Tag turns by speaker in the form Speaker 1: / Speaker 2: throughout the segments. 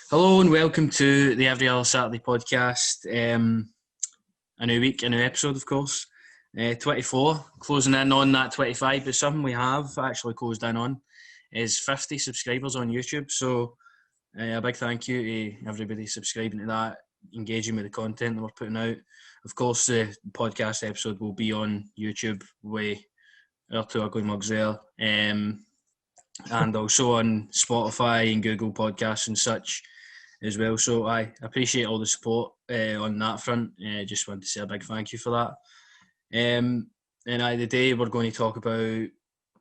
Speaker 1: Hello and welcome to the Every Other Saturday podcast. A new week, a new episode, of course. 24, closing in on that 25, but something we have actually closed in on is 50 subscribers on YouTube. So a big thank you to everybody subscribing to that, engaging with the content that we're putting out. Of course, the podcast episode will be on YouTube with our two ugly mugs there. And also on Spotify and Google Podcasts and such as well. So I appreciate all the support on that front. Just want to say a big thank you for that. And today we're going to talk about,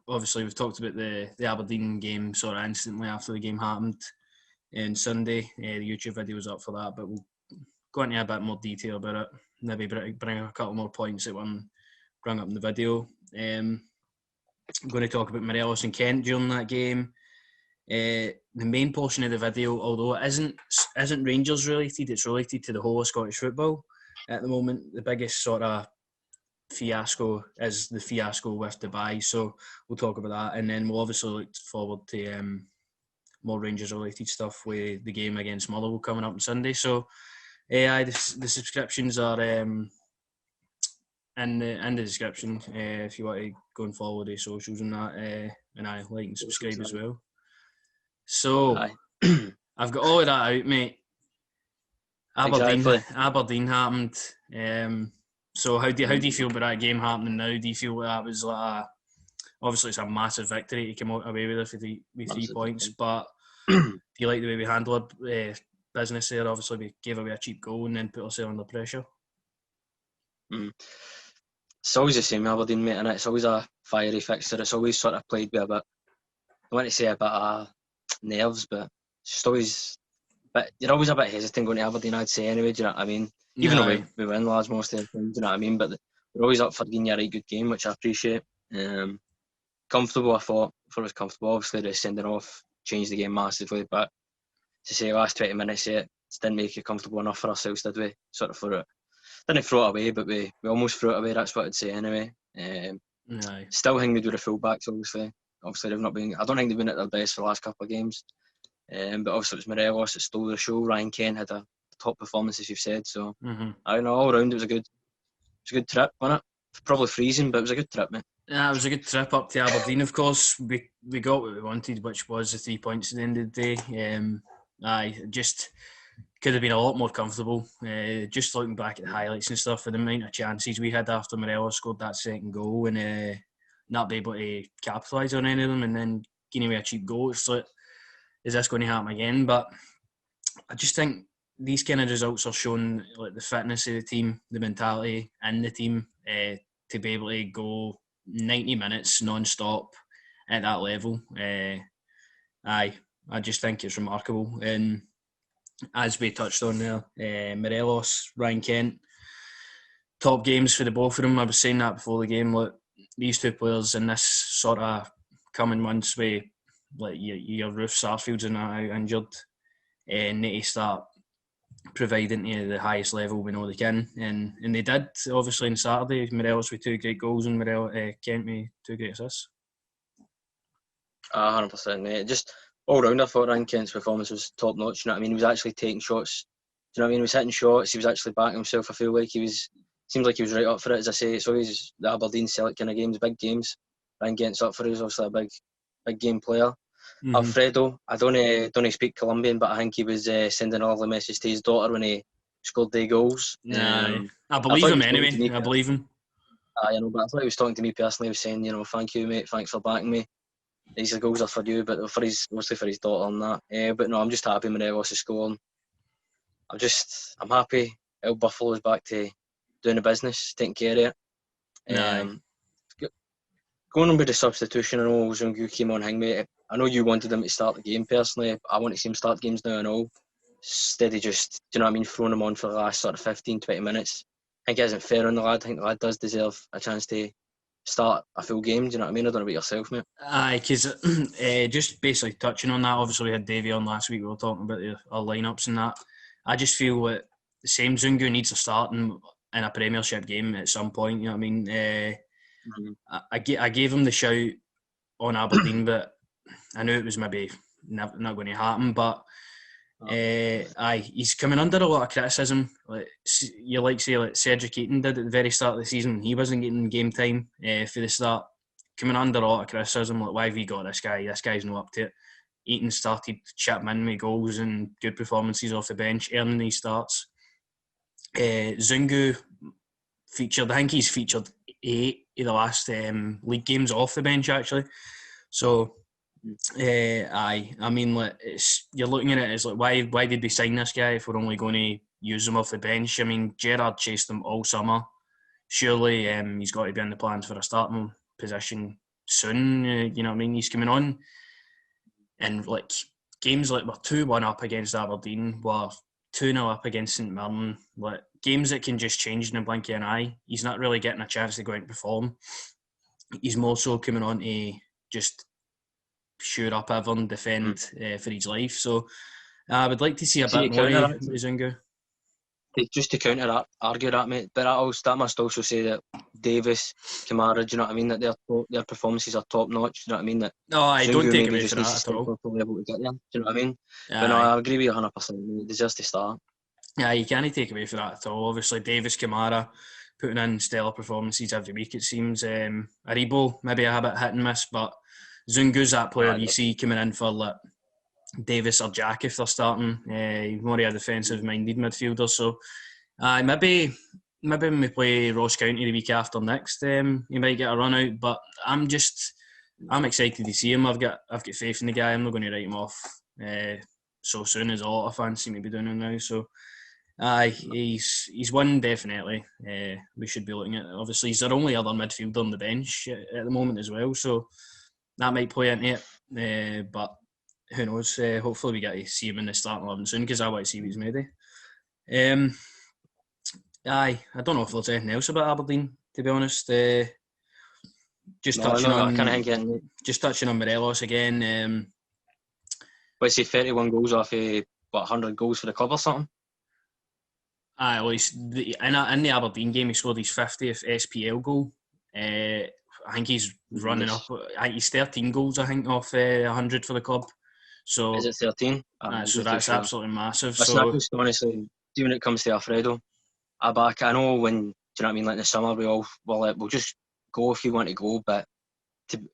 Speaker 1: obviously we've talked about the Aberdeen game sort of instantly after the game happened on Sunday. The YouTube video was up for that, but we'll go into a bit more detail about it. Maybe bring a couple more points that weren't brought up in the video. I'm going to talk about Morelos and Kent during that game. The main portion of the video, although it isn't Rangers related, it's related to the whole of Scottish football at the moment. The biggest sort of fiasco is the fiasco with Dubai, so we'll talk about that, and then we'll obviously look forward to more Rangers related stuff with the game against Motherwell coming up on Sunday. So the subscriptions are in the description if you want to go and follow the socials and that, and I like and subscribe as well. So I've got all of that out, mate. Aberdeen happened. So how do you feel about that game happening now? Do you feel that was obviously it's a massive victory to come away with it with 3 points, but do you like the way we handled business there? Obviously we gave away a cheap goal and then put ourselves under pressure.
Speaker 2: It's always the same, Aberdeen, mate, and it's always a fiery fixture. It's always sort of played with a bit, I want to say a bit of nerves, but it's just always, but you're always a bit hesitant going to Aberdeen, I'd say, anyway, do you know what I mean? Even though we win, lads, most of the time, do you know what I mean? But we're always up for giving you a right good game, which I appreciate. Comfortable, I thought it was comfortable. Obviously, the sending off changed the game massively, but to say last 20 minutes, it didn't make it comfortable enough for ourselves, did we? Sort of for it. Didn't throw it away, but we almost threw it away, that's what I'd say anyway. Still think we do the full-backs, obviously. Obviously, they've not been, I don't think they've been at their best for the last couple of games. But obviously, it was Morelos that stole the show. Ryan Kent had a top performance, as you've said. So, I don't know, all round, it was a good trip, wasn't it? Probably freezing, but it was a good trip, mate.
Speaker 1: Yeah, it was a good trip up to Aberdeen, of course. We got what we wanted, which was the 3 points at the end of the day. Just could have been a lot more comfortable. Just looking back at the highlights and stuff, and the amount of chances we had after Morelos scored that second goal and not be able to capitalise on any of them, and then getting away a cheap goal. It's like, is this going to happen again? But I just think these kind of results are showing like the fitness of the team, the mentality in the team to be able to go 90 minutes non-stop at that level. I just think it's remarkable. And as we touched on there, Morelos, Ryan Kent, top games for the both of them. I was saying that before the game. Look, these two players in this sort of coming months with like your Ruth Sarfields and that out injured, need to start providing to the highest level we know they can, and they did obviously on Saturday. Morelos with 2 great goals and Kent with 2 great assists.
Speaker 2: 100%, mate. Just all round, I thought Ryan Kent's performance was top notch. You know what I mean? He was actually taking shots. Do you know what I mean? He was hitting shots. He was actually backing himself. I feel like seems like he was right up for it. As I say, it's always the Aberdeen Celtic kind of games, big games. Ryan Kent's up for it. He's obviously a big game player. Alfredo, I don't speak Colombian, but I think he was sending a lovely message to his daughter when he scored the goals.
Speaker 1: I believe him anyway. I believe him.
Speaker 2: I know, but I thought he was talking to me personally. He was saying, thank you, mate. Thanks for backing me. These goals are for you, but mostly for his daughter and that. But no, I'm just happy Morelos is scoring. I'm happy El Buffalo is back to doing the business, taking care of it. Going on with the substitution, I know Zungu came on Hingmate. I know you wanted him to start the game personally. I want to see him start games now and all. Instead of just, do you know what I mean, throwing him on for the last sort of 15, 20 minutes. I think it isn't fair on the lad. I think the lad does deserve a chance to start a full game. Do you know what I mean? I don't know about yourself, mate.
Speaker 1: Aye, because just basically touching on that, obviously we had Davey on last week. We were talking about our lineups and that. I just feel that the same Zungu needs to start in a Premiership game at some point. You know what I mean? I gave him the shout on Aberdeen, but I knew it was maybe not going to happen. But Aye, he's coming under a lot of criticism. Like Cedric Eaton did at the very start of the season. He wasn't getting game time for the start. Coming under a lot of criticism. Like, why have you got this guy? This guy's not up to it. Eaton started chipping in with goals and good performances off the bench, earning these starts. Zungu featured. I think he's featured 8 of the last league games off the bench actually. So. Aye, I mean, like, you're looking at it as like, why did they sign this guy if we're only going to use him off the bench? I mean, Gerrard chased him all summer. Surely he's got to be in the plans for a starting position soon. You know what I mean? He's coming on, and like games like we're 2-1 up against Aberdeen, we're 2-0 up against St Mirren. Like games that can just change in a blink of an eye. He's not really getting a chance to go out and perform. He's more so coming on to just sure up everyone, defend for his life. So I would like to see a bit more of Zungu.
Speaker 2: Just to counter that, argue that, mate, but that must also say that Davis, Kamara, do you know what I mean, that their performances are top notch, do you know what I mean? That
Speaker 1: no, I
Speaker 2: Zungu
Speaker 1: don't take away from that at all.
Speaker 2: To be able to get there, do you know what I mean? But no, I agree with you 100%. He deserves to start.
Speaker 1: Yeah, you can't take away from that at all. Obviously, Davis, Kamara putting in stellar performances every week, it seems. Aribo, maybe a bit hit and miss, but Zungu's that player you see coming in for like Davis or Jack if they're starting. More of a defensive-minded midfielder. So maybe when we play Ross County the week after next, he might get a run out. But I'm excited to see him. I've got faith in the guy. I'm not going to write him off so soon as a lot of fans seem to be doing it now. So he's one definitely. We should be looking at. Obviously, he's our only other midfielder on the bench at the moment as well. So. That might play into it, but who knows? Hopefully we get to see him in the starting 11 soon because I want to see what he's made of. I don't know if there's anything else about Aberdeen, to be honest. Touching on Morelos again.
Speaker 2: But say 31 goals off 100 goals for the club or something?
Speaker 1: Well, in the Aberdeen game, he scored his 50th SPL goal. I think he's running up. He's 13 goals, I think, off 100 for the club. So
Speaker 2: is it 13?
Speaker 1: So that's absolutely massive.
Speaker 2: That's not just honestly. See, when it comes to Alfredo, I know when, do you know what I mean? Like in the summer, we'll just go if you want to go, but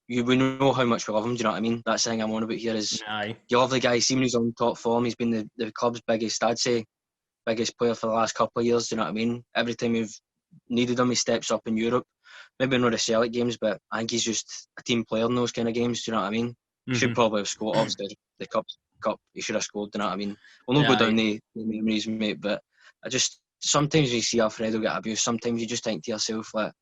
Speaker 2: we know how much we love him. Do you know what I mean? That's the thing I'm on about here is you love the guy. See when he's on top form, he's been the club's biggest player for the last couple of years. Do you know what I mean? Every time we've needed him, he steps up in Europe. Maybe not the Celtic games, but I think he's just a team player in those kind of games. Do you know what I mean? Mm-hmm. Should probably have scored. Obviously, the cup, he should have scored. Do you know what I mean? We'll not go down the memories, mate. But I just sometimes you see Alfredo get abused. Sometimes you just think to yourself, like,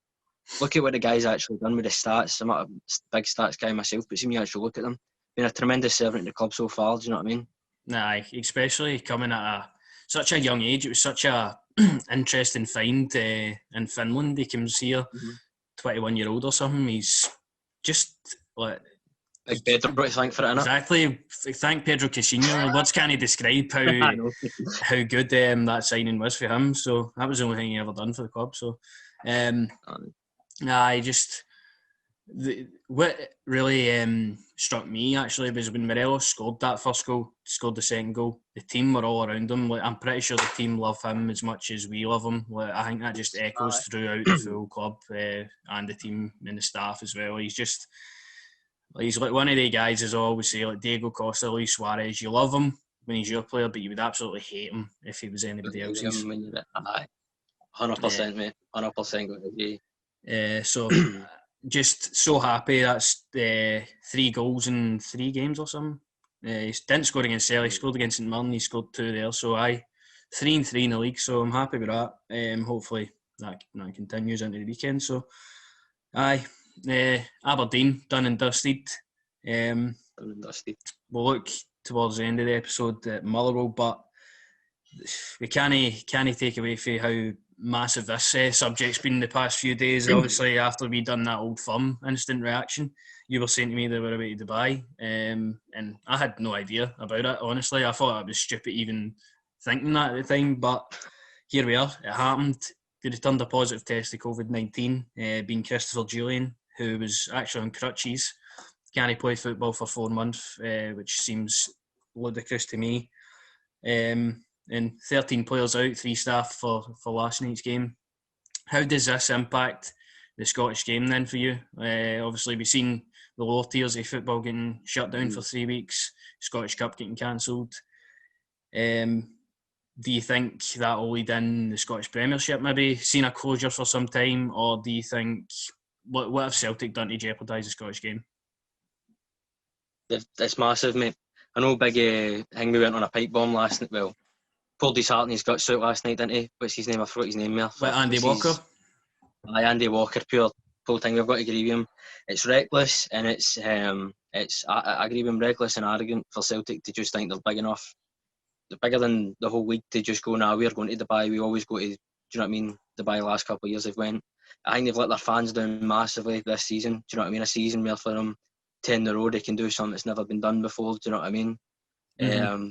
Speaker 2: look at what the guy's actually done with the stats. I'm not a big stats guy myself, but see me actually look at them. Been a tremendous servant in the club so far. Do you know what I mean?
Speaker 1: Especially coming at such a young age. It was such a interesting find in Finland. He comes here. Mm-hmm. 21-year-old or something. He's just like
Speaker 2: Pedro, thank for it, innit?
Speaker 1: Exactly. Thank Pedro Caixinha. Words can't describe how good that signing was for him. So that was the only thing he ever done for the club. So what really struck me actually was when Morelos scored that first goal, scored the second goal. The team were all around him. Like, I'm pretty sure the team love him as much as we love him. Like, I think that just echoes throughout the full club and the team and the staff as well. He's like one of the guys, as I always say, like Diego Costa, Luis Suarez. You love him when he's your player, but you would absolutely hate him if he was anybody else's.
Speaker 2: 100%, mate. 100% agree.
Speaker 1: So. Just so happy that's 3 goals in 3 games or something. He didn't score against Celtic, he scored against St Mirren, he scored 2 there. So 3-3 in the league, so I'm happy with that. Hopefully that continues into the weekend. So Aberdeen, done and dusted. We'll look towards the end of the episode at Motherwell, but we can't take away from how massive this subject's been the past few days. Obviously, after we done that Old Firm instant reaction, you were saying to me they were away to Dubai, and I had no idea about it, honestly. I thought it was stupid even thinking that at the time, but here we are. It happened. They returned a positive test to COVID-19, being Christopher Julian, who was actually on crutches. Can't play football for 4 months, which seems ludicrous to me. and 13 players out, 3 staff for last night's game. How does this impact the Scottish game then for you? Obviously, we've seen the lower tiers of football getting shut down for 3 weeks, Scottish Cup getting cancelled. Do you think that will lead in the Scottish Premiership maybe seeing a closure for some time, or do you think what have Celtic done to jeopardise the Scottish game?
Speaker 2: It's massive, mate. I know big thing we went on a pipe bomb last night. Well, pulled his heart and his guts out last night, didn't he? What's his name? I forgot his name there.
Speaker 1: But Andy Walker?
Speaker 2: Andy Walker, pure thing. We've got to agree with him. It's reckless, and I agree with him, reckless and arrogant for Celtic to just think they're big enough. They're bigger than the whole league to just go, nah, we're going to Dubai. We always go to, do you know what I mean? Dubai the last couple of years they've went. I think they've let their fans down massively this season. Do you know what I mean? A season where for them 10 in a row they can do something that's never been done before. Do you know what I mean? Mm-hmm.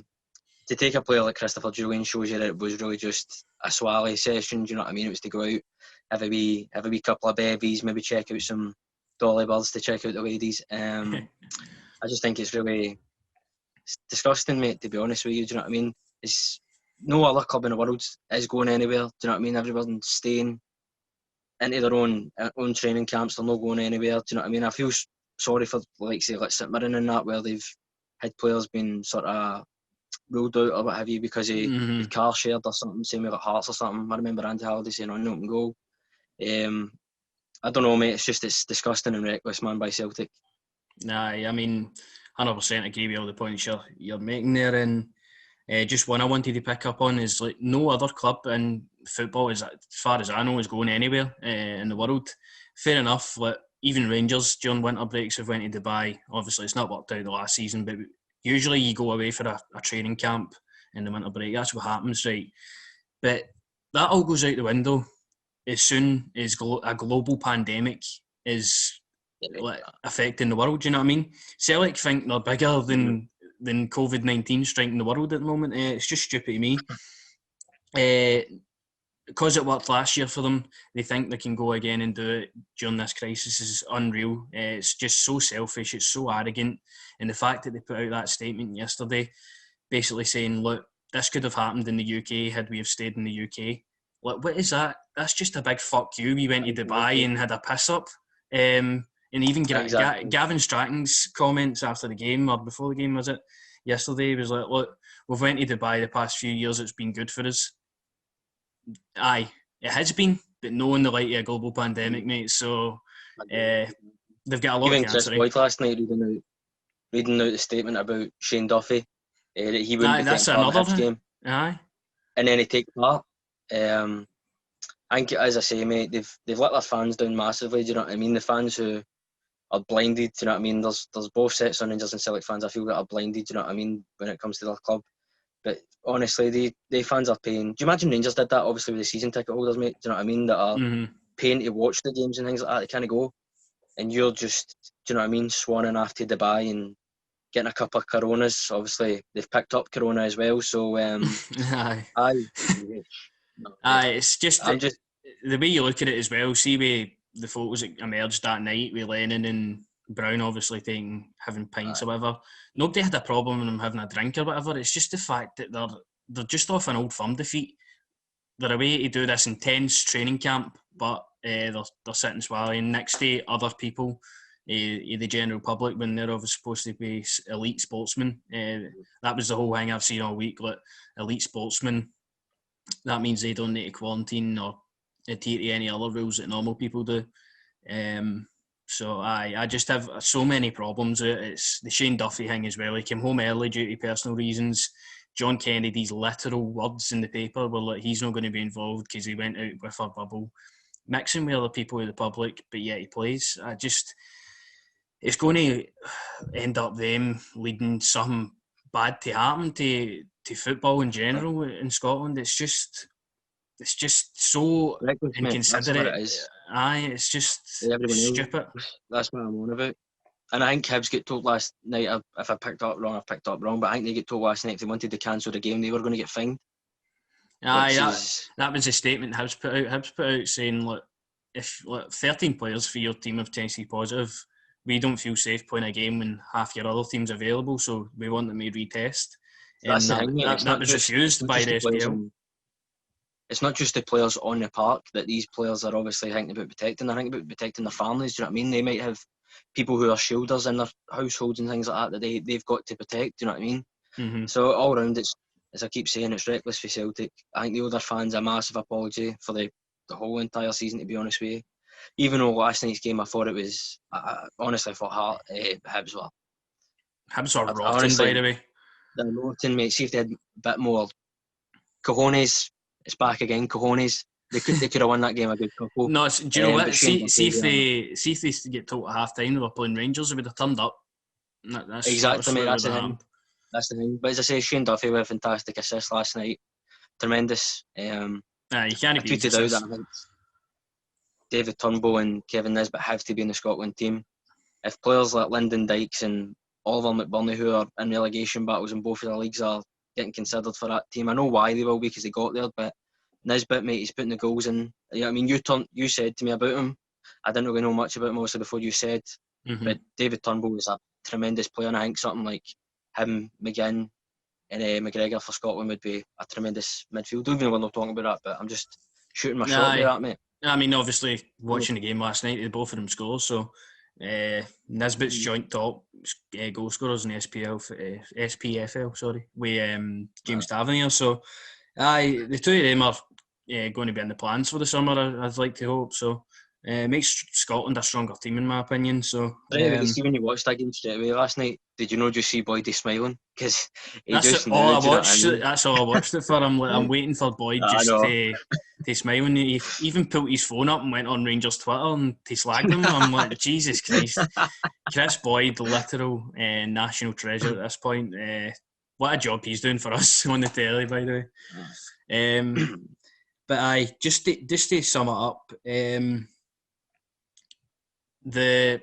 Speaker 2: To take a player like Christopher Julian shows you that it was really just a swally session. Do you know what I mean? It was to go out, have a wee couple of bevies, maybe check out some dolly birds to check out the ladies. I just think it's disgusting, mate, to be honest with you. Do you know what I mean? It's no other club in the world is going anywhere. Do you know what I mean? Everyone's staying into their own training camps. They're not going anywhere. Do you know what I mean? I feel sorry for, like St Mirren and that, where they've had players been sort of ruled out or what have you because he car shared or something, same with Hearts or something. I remember Andy Halliday saying on open goal. I don't know, mate. It's disgusting and reckless, man, by Celtic.
Speaker 1: Nah, I mean, 100% agree with all the points you're making there. And just one I wanted to pick up on is like no other club in football, as far as I know, is going anywhere in the world. Fair enough. Like even Rangers during winter breaks have went to Dubai. Obviously, it's not worked out the last season, but usually you go away for a training camp in the winter break. That's what happens, right? But that all goes out the window as soon as a global pandemic is affecting the world. Do you know what I mean? Celtic think they're bigger than COVID-19 striking the world at the moment. It's just stupid to me. Because it worked last year for them, they think they can go again and do it during this crisis is unreal. It's just so selfish. It's so arrogant. And the fact that they put out that statement yesterday, basically saying, look, this could have happened in the UK had we have stayed in the UK. Like, what is that? That's just a big fuck you. We went to Dubai and had a piss up. And even Gavin Stratton's comments after the game, or before the game, was it? Yesterday, was like, look, we've went to Dubai the past few years. It's been good for us. Aye, it has been, but no in the light of a global pandemic, mate. So they've got a lot
Speaker 2: even
Speaker 1: of
Speaker 2: Chris Boyd last night reading out the statement about Shane Duffy that he wouldn't be taking part in the game.
Speaker 1: Aye,
Speaker 2: and then he takes part. I think, as I say, mate, they've let their fans down massively. Do you know what I mean? The fans who are blinded. Do you know what I mean? There's both sets of Rangers and Celtic fans I feel that are blinded. Do you know what I mean? When it comes to their club. But honestly, they fans are paying. Do you imagine Rangers did that, obviously, with the season ticket holders, mate? Do you know what I mean? That are paying to watch the games and things like that. They can't go. And you're just, do you know what I mean, swanning off to Dubai and getting a couple of Coronas. Obviously, they've picked up Corona as well. So,
Speaker 1: it's just the way you look at it as well. See, with the photos that emerged that night with Lennon and Brown obviously having pints or whatever. Nobody had a problem with them having a drink or whatever. It's just the fact that they're just off an Old Firm defeat. They're away to do this intense training camp, but they're sitting swallowing next to other people, the general public, when they're obviously supposed to be elite sportsmen. That was the whole thing I've seen all week. Like, elite sportsmen, that means they don't need to quarantine or adhere to any other rules that normal people do. So I just have so many problems with it. It's the Shane Duffy thing as well. He came home early due to personal reasons. John Kennedy's literal words in the paper were like, he's not going to be involved because he went out with a bubble. Mixing with other people in the public, but yet he plays. It's going to end up them leading something bad to happen to football in general in Scotland. It's just so inconsiderate. Aye, it's just stupid.
Speaker 2: That's what I'm on about. And I think Hibs get told last night, if I picked up wrong, I've picked up wrong, but I think they get told last night if they wanted to cancel the game, they were going to get fined.
Speaker 1: Aye, that was a statement Hibs put out. Hibs put out saying, look, if 13 players for your team have tested positive, we don't feel safe playing a game when half your other team's available, so we want them to retest.
Speaker 2: That's the
Speaker 1: that,
Speaker 2: thing, mate.
Speaker 1: that was refused by the SPL.
Speaker 2: It's not just the players on the park that these players are obviously thinking about protecting. They're thinking about protecting their families. Do you know what I mean? They might have people who are shielders in their households and things like that they've got to protect. Do you know what I mean?
Speaker 1: Mm-hmm.
Speaker 2: So all round, it's, as I keep saying, it's reckless for Celtic. I think the other fans a massive apology for the whole entire season, to be honest with you. Even though last night's game, I thought it was, I honestly thought Hibs were.
Speaker 1: Hibs are rotten,
Speaker 2: honestly,
Speaker 1: by the way.
Speaker 2: They're rotten, mate. See if they had a bit more cojones. It's back again, cojones. They could have won that game a good couple.
Speaker 1: No, do you know what? See if they get told at half time they were playing Rangers, they would have turned up.
Speaker 2: Exactly, mate. That's the thing. That's the thing. But as I say, Shane Duffy with a fantastic assist last night. Tremendous.
Speaker 1: You can't beat
Speaker 2: tweeted out that I think David Turnbull and Kevin Nisbet have to be in the Scotland team. If players like Lyndon Dykes and Oliver McBurney, who are in relegation battles in both of the leagues, are getting considered for that team, I know why they will be, because they got there, but Nisbet, mate, he's putting the goals in. You know what I mean? You said to me about him. I didn't really know much about him also before you said.
Speaker 1: Mm-hmm.
Speaker 2: But David Turnbull is a tremendous player, and I think something like him, McGinn, and McGregor for Scotland would be a tremendous midfield. Don't even know what I'm talking about that, but I'm just shooting my shot with that, mate.
Speaker 1: I mean, obviously, watching the game last night, both of them scored. So Nisbet's joint top goal scorers in the SPFL, with James Tavernier. So, the two of them are going to be in the plans for the summer, I'd like to hope. So, makes Scotland a stronger team, in my opinion. So,
Speaker 2: see, when you watched that game straight away last night, did you just see Boydie smiling? Because
Speaker 1: that's all I watched. That's all I watched it for. I'm waiting for Boyd just to smile. And he even pulled his phone up and went on Rangers Twitter and to slag them. I'm like, Jesus Christ, Chris Boyd, literal national treasure at this point. What a job he's doing for us on the telly, by the way. But just to sum it up, the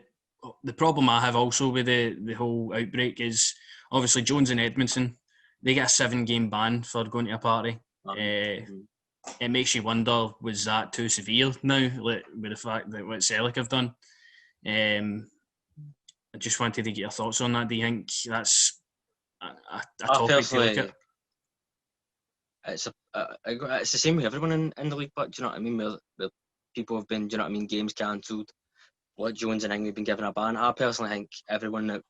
Speaker 1: problem I have also with the whole outbreak is obviously Jones and Edmondson, they get a 7-game ban for going to a party. It makes you wonder, was that too severe now, with the fact that what Celtic have done? I just wanted to get your thoughts on that. Do you think that's a topic to look at?
Speaker 2: It's the same with everyone in the league, but do you know what I mean? Where people have been, do you know what I mean, games cancelled. What Jones and Ing have been given a ban. I personally think everyone that,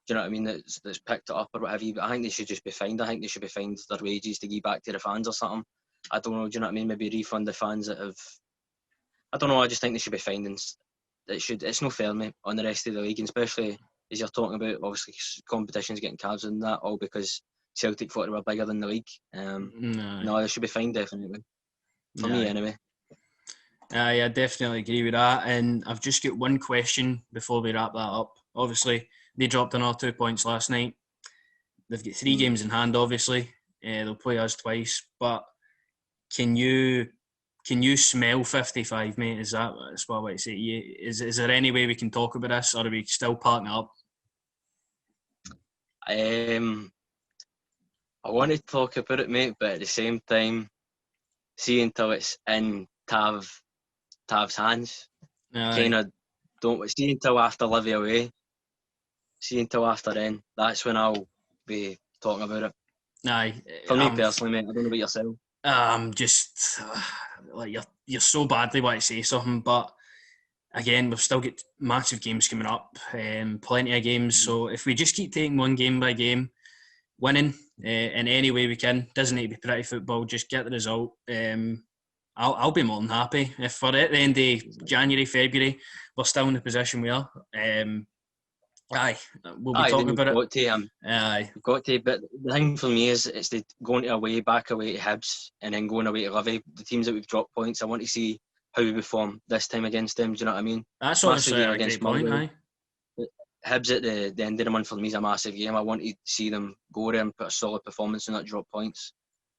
Speaker 2: do you know what I mean, that's picked it up or whatever, I think they should just be fined. I think they should be fined their wages to give back to the fans or something. I don't know, do you know what I mean? Maybe refund the fans that have. I don't know. I just think they should be fined, and it's no fair, mate, on the rest of the league, and especially as you're talking about, obviously competitions getting cancelled and that, all because Celtic thought they were bigger than the league. No, they should be fined, definitely. For me, anyway.
Speaker 1: I definitely agree with that. And I've just got one question before we wrap that up. Obviously, they dropped another 2 points last night. They've got 3 games in hand, obviously. They'll play us twice. But can you smell 55, mate? That's what I want to say to you. Is there any way we can talk about this, or are we still parking up?
Speaker 2: I want to talk about it, mate, but at the same time, see until it's in Tav's hands. Kind of don't see until after Livy away. See until after then. That's when I'll be talking about it. For me personally, mate. I don't know about yourself.
Speaker 1: I'm just like you're so badly want to say something, but again, we've still got massive games coming up, plenty of games. So if we just keep taking one game by game, winning in any way we can, doesn't need to be pretty football. Just get the result. I'll be more than happy if for at the end of January, February, we're still in the position we are. We'll be talking about it.
Speaker 2: We've got to. But the thing for me is, it's the going back away to Hibs and then going away to Livy. The teams that we've dropped points, I want to see how we perform this time against them. Do you know what I mean?
Speaker 1: That's honestly a great point.
Speaker 2: Hibs at the end of the month for me is a massive game. I want to see them go there and put a solid performance and not drop points.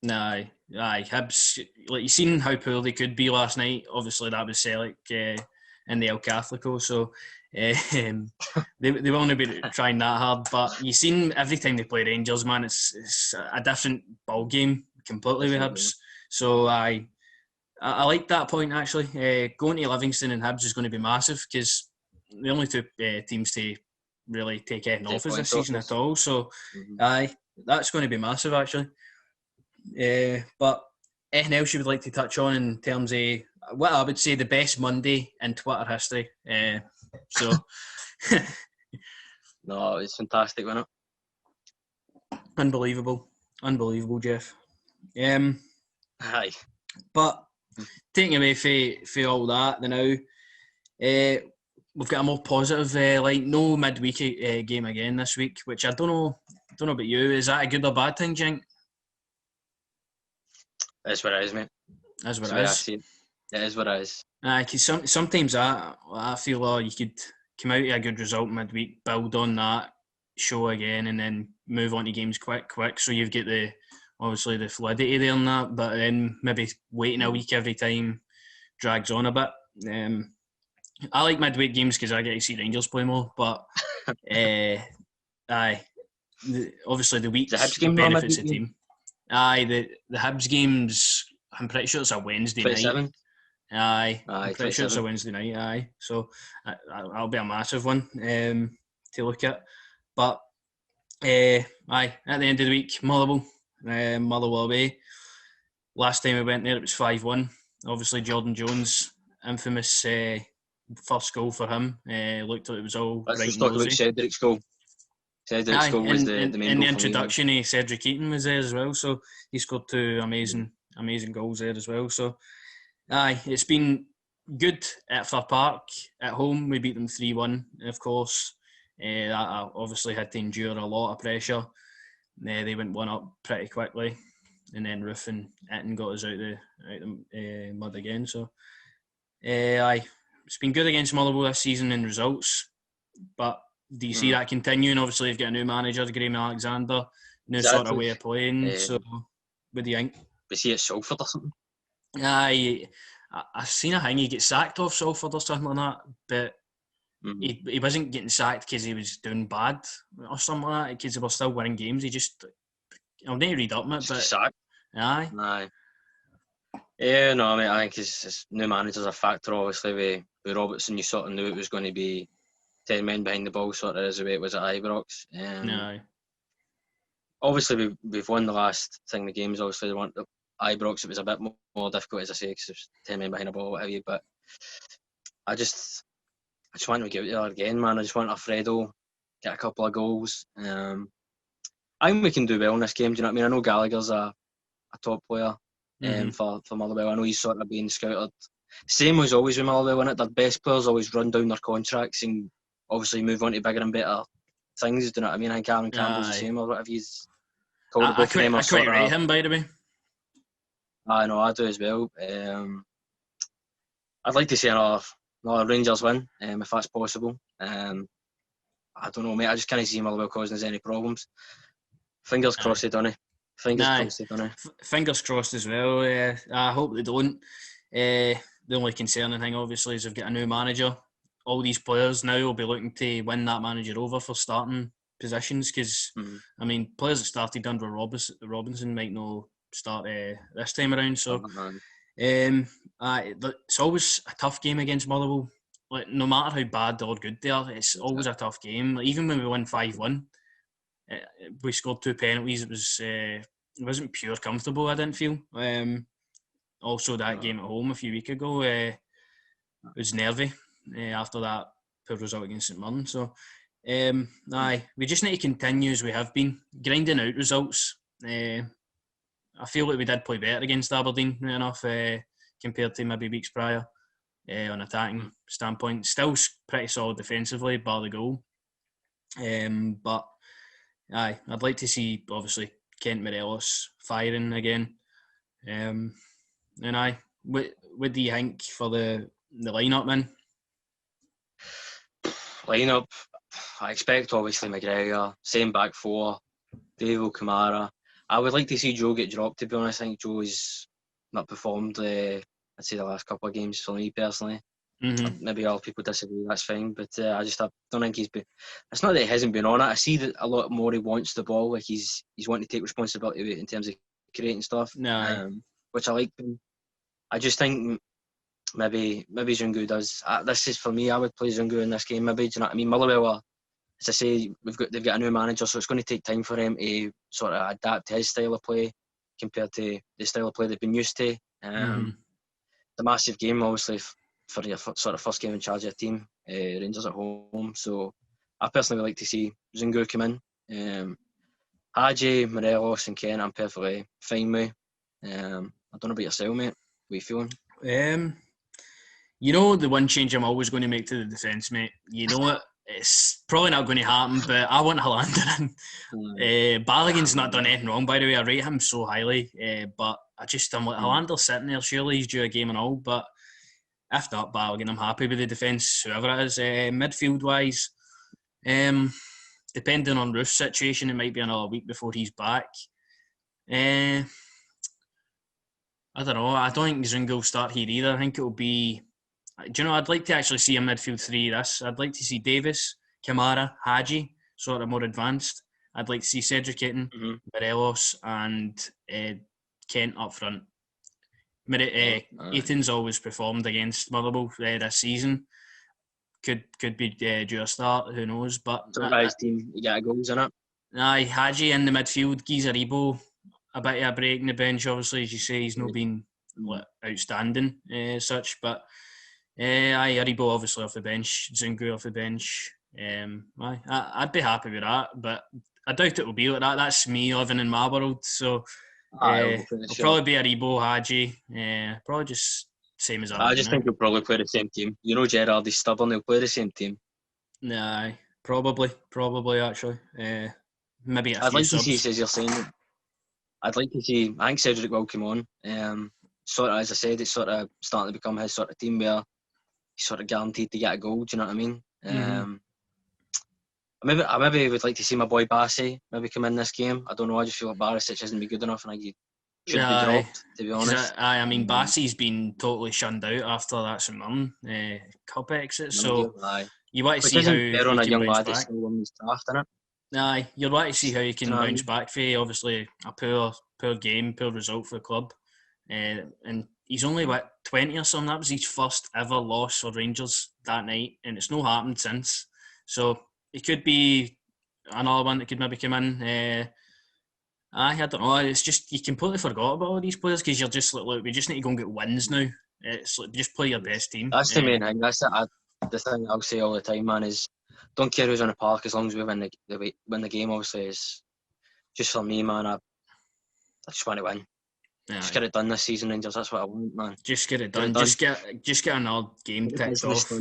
Speaker 1: Hibs, like you seen how poor they could be last night. Obviously, that was Celtic in the El Catholico, so they won't be trying that hard. But you seen every time they play Rangers, man, it's a different ball game completely with Hibs. So I like that point actually. Going to Livingston and Hibs is going to be massive because the only two teams to really take anything off us this season at all. So that's going to be massive, actually. But anything else you would like to touch on in terms of what I would say the best Monday in Twitter history? So,
Speaker 2: No, it's fantastic, wasn't it?
Speaker 1: unbelievable, Jeff.
Speaker 2: Aye.
Speaker 1: But taking away for all that, now we've got a more positive, no midweek game again this week, which I don't know about you. Is that a good or bad thing, Jink?
Speaker 2: That's what it is, mate.
Speaker 1: That's what
Speaker 2: That's
Speaker 1: it
Speaker 2: the way I
Speaker 1: is.
Speaker 2: see it. It is what it is.
Speaker 1: Because sometimes I feel you could come out with a good result midweek, build on that, show again, and then move on to games quick. So you've got obviously the fluidity there and that, but then maybe waiting a week every time drags on a bit. I like midweek games because I get to see Rangers play more, but obviously the week
Speaker 2: The Hibs game
Speaker 1: benefits the team. The Hibs games, I'm pretty sure it's a Wednesday
Speaker 2: 27?
Speaker 1: night. I'm pretty
Speaker 2: 27.
Speaker 1: sure it's a Wednesday night. So that'll be a massive one to look at. But at the end of the week, Motherwell away. Last time we went there, it was 5-1. Obviously, Jordan Jones, infamous first goal for him. Looked like it was all
Speaker 2: Let's
Speaker 1: right
Speaker 2: just
Speaker 1: and
Speaker 2: talk about
Speaker 1: rosy.
Speaker 2: Cedric's goal. Cedric's goal was the main goal.
Speaker 1: In the introduction, Cedric Eaton was there as well, so he scored two amazing goals there as well. So, it's been good at Fir Park. At home, we beat them 3-1, of course. That obviously had to endure a lot of pressure. They went one up pretty quickly, and then Roof and Eaton got us out the mud again. So, it's been good against Motherwell this season in results, but do you see that continuing? Obviously, you've got a new manager, Graham Alexander, new sort of way of playing. So, what do you think?
Speaker 2: We see it Salford or something.
Speaker 1: I've seen a thing he gets sacked off Salford or something like that, but he wasn't getting sacked because he was doing bad or something like that, because they were still winning games. He just, I'll need to read up on it, but
Speaker 2: sacked.
Speaker 1: Aye.
Speaker 2: Yeah, no, I mean, I think his new manager's a factor. Obviously, with Robertson, you sort of knew it was going to be 10 men behind the ball, sort of as the way it was at Ibrox. Obviously, we've won the last thing, the games. Obviously, they weren't the Ibrox. It was a bit more difficult, as I say, because there's 10 men behind the ball, whatever. But I just want to give it there again, man. I just want Alfredo get a couple of goals. I think we can do well in this game. Do you know what I mean? I know Gallagher's a top player for Motherwell. I know he's sort of being scouted. Same as always with Motherwell, innit? Their best players always run down their contracts and obviously move on to bigger and better things. Do you know what I mean? I think Aaron Campbell's the same, or whatever he's called.
Speaker 1: I quite rate him, by the way.
Speaker 2: I know, I do as well. I'd like to see another Rangers win, if that's possible. I don't know, mate. I just can't see Motherwell causing us any problems. Fingers crossed they don't.
Speaker 1: Fingers crossed as well. I hope they don't. The only concerning thing, obviously, is they've got a new manager. All these players now will be looking to win that manager over for starting positions, because, I mean, players that started under Robinson might not start this time around. So, it's always a tough game against Motherwell. Like, no matter how bad or good they are, it's always a tough game. Like, even when we won 5-1, we scored 2 penalties. It wasn't pure comfortable, I didn't feel. Also, that game at home a few weeks ago, it was nervy after that poor result against St Mirren. So, we just need to continue as we have been, grinding out results. I feel like we did play better against Aberdeen, right enough, compared to maybe weeks prior on attacking standpoint. Still pretty solid defensively, bar the goal. But I'd like to see, obviously, Kent, Morelos firing again. What do you think for the lineup, man?
Speaker 2: Lineup, I expect obviously McGregor, same back four, Davo, Kamara. I would like to see Joe get dropped, to be honest. I think Joe's not performed, I'd say, the last couple of games for me personally. Maybe other people disagree, that's fine. But I don't think he's been. It's not that he hasn't been on it. I see that a lot more he wants the ball, like he's wanting to take responsibility in terms of creating stuff, which I like. I just think maybe Zungu does. This is for me. I would play Zungu in this game. Maybe, do you know what I mean? Motherwell as I say, they've got a new manager, so it's going to take time for him to sort of adapt to his style of play compared to the style of play they've been used to. The massive game, obviously, for your sort of first game in charge of a team, Rangers at home. So I personally would like to see Zungu come in. Hadji, Morelos and Kent, I'm perfectly fine with. I don't know about yourself, mate. What are you feeling?
Speaker 1: You know, the one change I'm always going to make to the defence, mate. You know it. It's probably not going to happen, but I want Hollander in. Balogun's not done anything wrong, by the way. I rate him so highly, but I'm like, Hollander's sitting there. Surely he's due a game and all, but if not, Balogun, I'm happy with the defence, whoever it is. Midfield-wise, depending on Roof's situation, it might be another week before he's back. I don't know. I don't think Zungu will start here either. I think it'll be... Do you know, I'd like to actually see a midfield three. I'd like to see Davis, Kamara, Hadji, sort of more advanced. I'd like to see Cedric Itten, Morelos and Kent up front. Ethan's always performed against Motherwell this season. Could be due a start, who knows? But
Speaker 2: his team, you get goals in it.
Speaker 1: Aye, Hadji in the midfield, Giza Rebo, a bit of a break in the bench. Obviously, as you say, he's not been outstanding such, but aye, Aribo obviously off the bench, Zungu off the bench. I'd be happy with that, but I doubt it will be like that. That's me living in my world, so it'll probably be Aribo, Hadji, probably just same as that.
Speaker 2: I just think he'll probably play the same team. You know, Gerrard, he's stubborn. He'll play the same team.
Speaker 1: Nah, probably actually. Maybe a
Speaker 2: I'd
Speaker 1: few
Speaker 2: like
Speaker 1: subs.
Speaker 2: to see, as you're saying, I'd like to see. I think Cedric will come on. Sort of, as I said, it's sort of starting to become his sort of team where he's sort of guaranteed to get a goal. Do you know what I mean? I maybe would like to see my boy Bassey maybe come in this game. I don't know. I just feel like Barisic isn't be good enough, and he should be dropped. To be honest,
Speaker 1: I mean, Bassey's been totally shunned out after that St Mirren cup exit. So you want to see how he
Speaker 2: on a
Speaker 1: can
Speaker 2: young
Speaker 1: bounce
Speaker 2: lad
Speaker 1: back.
Speaker 2: that's still on his draft, innit?
Speaker 1: Aye, you'd want to see how he can
Speaker 2: Do you know what I
Speaker 1: bounce
Speaker 2: mean?
Speaker 1: back for obviously a poor game, poor result for the club. And he's only 20 or something. That was his first ever loss for Rangers that night, and it's not happened since. So he could be another one that could maybe come in. I don't know. It's just you completely forgot about all these players because you're just like, look, we just need to go and get wins now. It's like just play your best team.
Speaker 2: That's the main thing. That's the thing I'll say all the time, man. Is don't care who's on the park as long as we win the game. Obviously, is just for me, man. I just want to win. Just get it done this season, Rangers. That's what I want, man.
Speaker 1: Just get it done. Just get another game ticked off.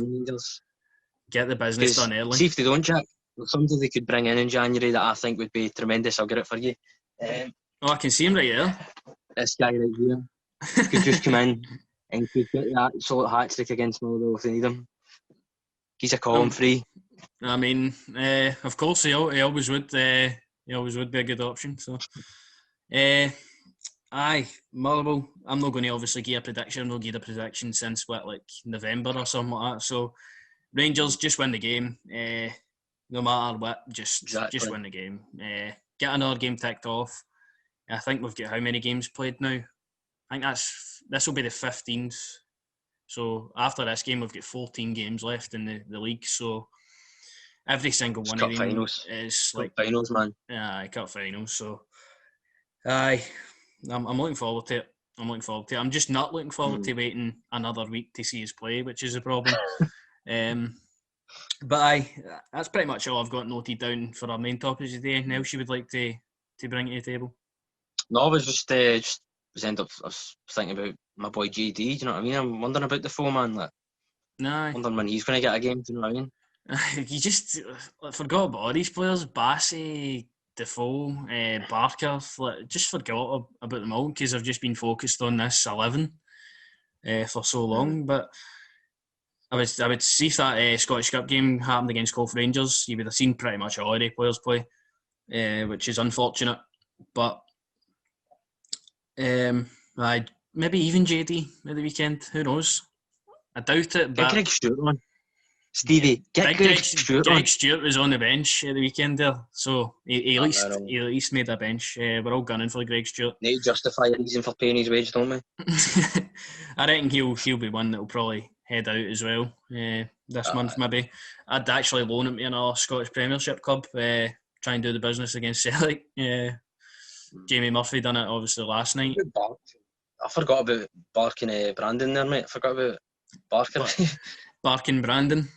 Speaker 1: Get the business done early.
Speaker 2: See if they don't, Jack. Something they could bring in January that I think would be tremendous. I'll get it for you.
Speaker 1: I can see him right there.
Speaker 2: This guy right here could just come in and could get that sort of hat trick against Motherwell if they need him. He's a column free.
Speaker 1: I mean, of course he always would. He always would be a good option. So, aye, Motherwell. I'm not going to obviously give a prediction. I've not given a prediction since November or something like that. So, Rangers just win the game. No matter what, just win the game. Get another game ticked off. I think we've got how many games played now? I think this will be the 15th. So after this game, we've got 14 games left in the league. So every single one of them
Speaker 2: finals.
Speaker 1: is
Speaker 2: like finals, man.
Speaker 1: Yeah, cup finals. So I'm looking forward to it. I'm just not looking forward to waiting another week to see us play, which is a problem. But that's pretty much all I've got noted down for our main topics today. Anything else you would like to bring to the table?
Speaker 2: No, I was just I was thinking about my boy JD. Do you know what I mean? I'm wondering about the four-man. Wondering when he's going to get a game. Do you know what I mean?
Speaker 1: You just forgot about all these players. Bassey, Defoe, Barker. Just forgot about them all because I've just been focused on this 11 for so long. But I would see if that Scottish Cup game happened against Cove Rangers, you would have seen pretty much all the players play, which is unfortunate. But maybe even JD at the weekend. Who knows? I doubt it. But
Speaker 2: get Greg Stewart on. Stevie, get Greg Stewart on.
Speaker 1: Greg Stewart was on the bench at the weekend there, so he at least made a bench. We're all gunning for Greg Stewart.
Speaker 2: Need to justify a reason for paying his wage, don't we?
Speaker 1: I reckon he'll be one that will probably head out as well. this month maybe. I'd actually loan him to another Scottish Premiership club, try and do the business against Celtic. Jamie Murphy done it obviously last night.
Speaker 2: I forgot about Barking Brandon there, mate. I forgot about Barker.
Speaker 1: Barking Brandon.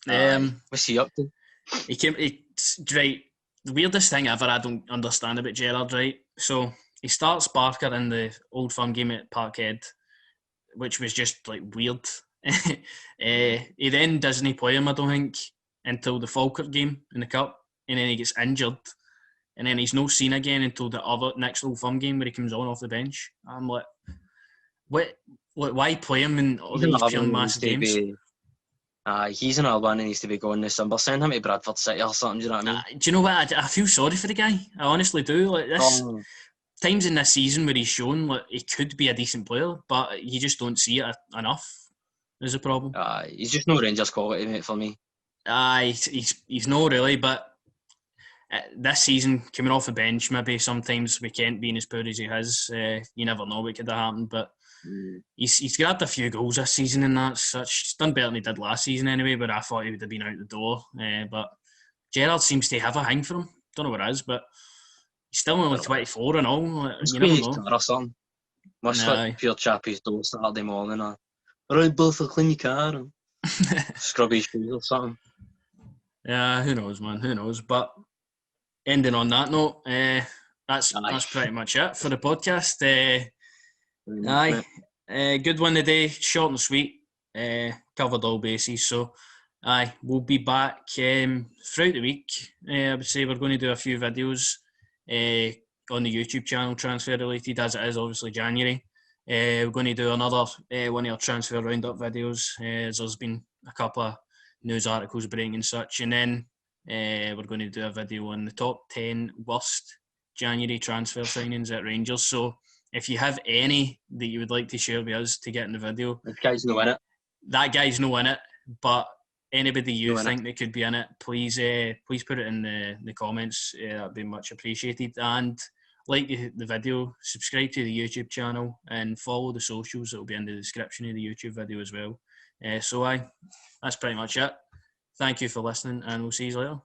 Speaker 2: What's he up to?
Speaker 1: Right, the weirdest thing ever I don't understand about Gerrard, right? So he starts Barker in the Old Firm game at Parkhead, which was just like weird. He then doesn't play him, I don't think, until the Falkirk game in the Cup, and then he gets injured, and then he's not seen again until the other next Old Firm game where he comes on off the bench. I'm like, what? Why play him in all these pure massive games?
Speaker 2: He's another one who needs to be going this summer. Send him to Bradford City or something, do you know what I mean?
Speaker 1: Do you know what? I feel sorry for the guy. I honestly do. Like this, times in this season where he's shown like he could be a decent player, but you just don't see it enough. Is a problem.
Speaker 2: He's just no Rangers quality, mate, for me.
Speaker 1: He's no really, but this season coming off the bench, maybe sometimes we can't be as poor as he has. You never know what could have happened, but he's grabbed a few goals this season, and he's done better than he did last season anyway. But I thought he would have been out the door. But Gerrard seems to have a hang for him. Don't know what it is, but he's still only 24 and all. You never know.
Speaker 2: Or something. Must like pure chappie's door Saturday morning. Right, both will clean your car and scrub his shoes or something.
Speaker 1: Yeah, who knows, man? Who knows? But ending on that note, that's pretty much it for the podcast. Good one today, short and sweet. Covered all bases. So, we'll be back throughout the week. I would say we're going to do a few videos on the YouTube channel, transfer related, as it is obviously January. We're going to do another one of our transfer roundup videos, as there's been a couple of news articles breaking and such, and then we're going to do a video on the top 10 worst January transfer signings at Rangers. So if you have any that you would like to share with us to get in the video,
Speaker 2: that guy's no in it.
Speaker 1: That guy's no in it, but anybody you think that could be in it, please put it in the comments. That'd be much appreciated. And like the video, subscribe to the YouTube channel and follow the socials that will be in the description of the YouTube video as well. That's pretty much it. Thank you for listening, and we'll see you later.